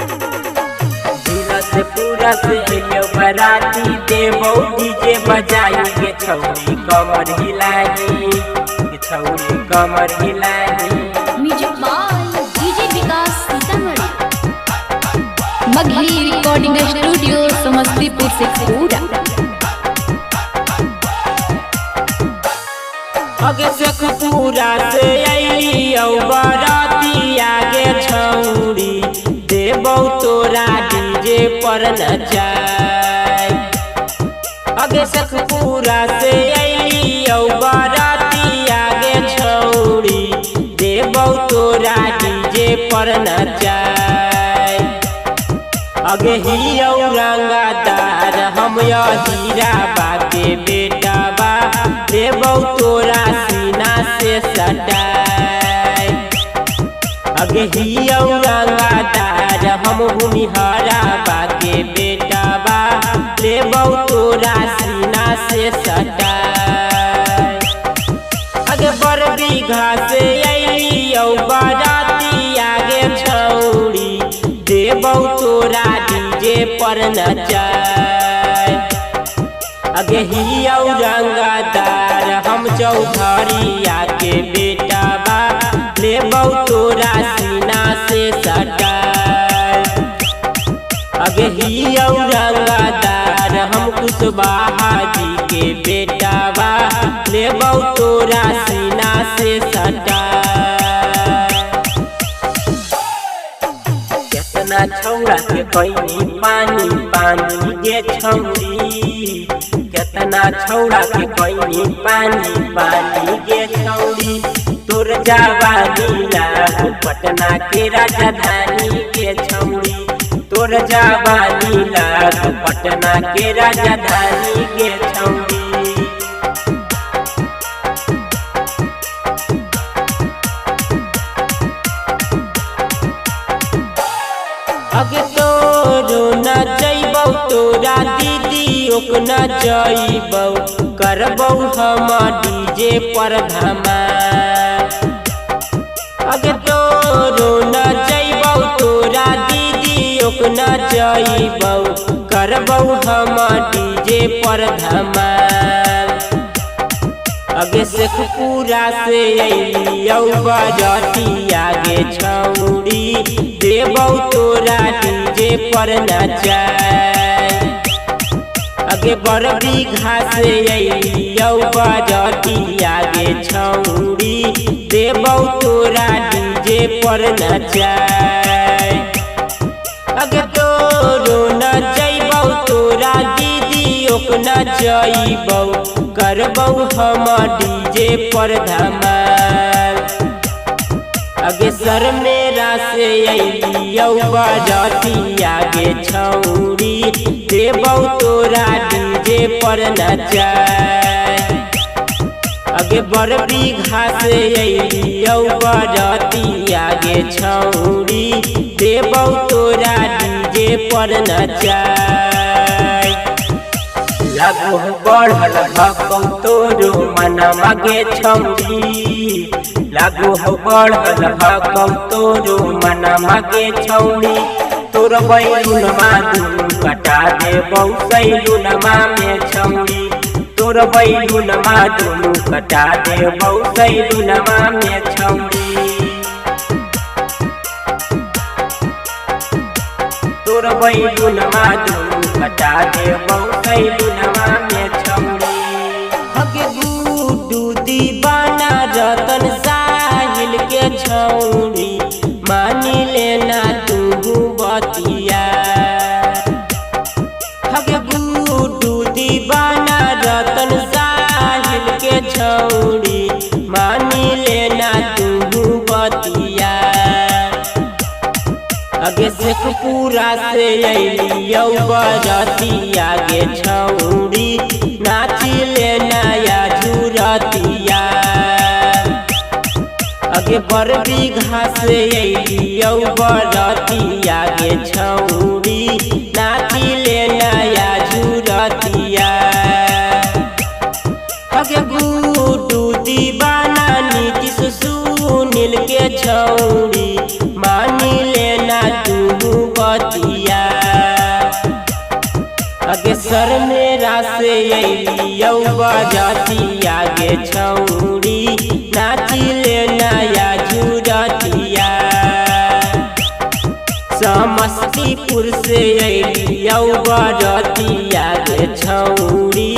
जिला से पूरा से अइयो बराती देवो डीजे बजाई के छौरी कमर हिलाई के छौरी कमर हिलाई। Music by DJ Vikas Sitamarhi. Magahi recording studio Samastipur से पूरा। अगे शेखपुरा से अइयो बराती आगे छौरी देवो तोरा डीजे पर नचाई। अगे शेखपुरा से अइयो बराती आगे छौरी देवो तोरा डीजे पर नचाई। अगे हियो रंगदार हम हीरा बाके बेटा बा देवो तोरा सीना से सटाई। अगे हियो रंगदार हम भूमिहारा बाके बेटा बा देवो तोरा सीना से सटाई। अगे बड़ बीघा से अइयो बराती आगे छौरी देवो तोरा डीजे पर नचाई। अगे हियो रंगदार हम चौधरिया के बेटा बा लेबो तोरा सीना से सटाई। अगे हियो रंगदार हम कुशवाहा जी के बेटा बा लेबो तोरा सीना से सटाई। केतना छौरा के पैनी पानी पानी गे छौरी केतना छौरा के पैनी पानी पानी गे छौरी तोर जवानी लागो पटना के राजधानी के छौरी तोर जवानी लागो पटना के राजधानी के छौरी। अगे तोरो न जइबौ तोरा दीदी ओक न जइबौ करबौ हम डीजे पर धमाल। अगे तोरो न जइबौ तोरा दीदी ओक न जइबौ करबौ हम डीजे पर धमाल। अगे शेखपुरा से अइयो बराती आगे छौरी देवो तोरा डीजे पर नचाई। अगे बड़ बीघा से अइयो बराती आगे छौरी देवो तोरा डीजे पर नचाई। अगे तोरो न जइबौ तोरा दीदी ओक न जइबौ करबौ हम डीजे पर धमाल। अगे सर मेरा से अइयो बराती आगे छौरी देवो तोरा डीजे पर नचाई। अगे बड़ बीघा से अइयो बराती आगे छौरी देवो तोरा डीजे पर नचाई। लागो बढ़ल भकौ तोरो मनमा गे छौरी लागो बढ़ल भकौ तोरो मनमा गे छौरी तोर बैलुनमा दुनु कटा देबौ सैलुनमा में छौरी तोर बैलुनमा दुनु कटा देबौ सैलुनमा में छौरी। तोर बैलुनमा दुनु कटा देबौ सैलुनमा में छौरी। अगे गुड्डू दीवाना रतन साहिल के छौरी मानी लेना तू बतिया। अगे गुड्डू दीवाना रतन साहिल के छौरी मानी लेना तू बतिया। अगे शेखपुरा से अइयो बराती आगे छौरी नाची लेना या झुरतिया। अगे बड़ बीघा से अइयो बराती आगे छौरी नाची लेना या झुरतिया। अगे गुड्डू दीवाना नीतीश सुनील के छौरी मानी लेना तू अलियौ बरतिया गे छौरी नाचिले नया जुरतिया। समस्तीपुर से अलियौ बरतिया गे छौरी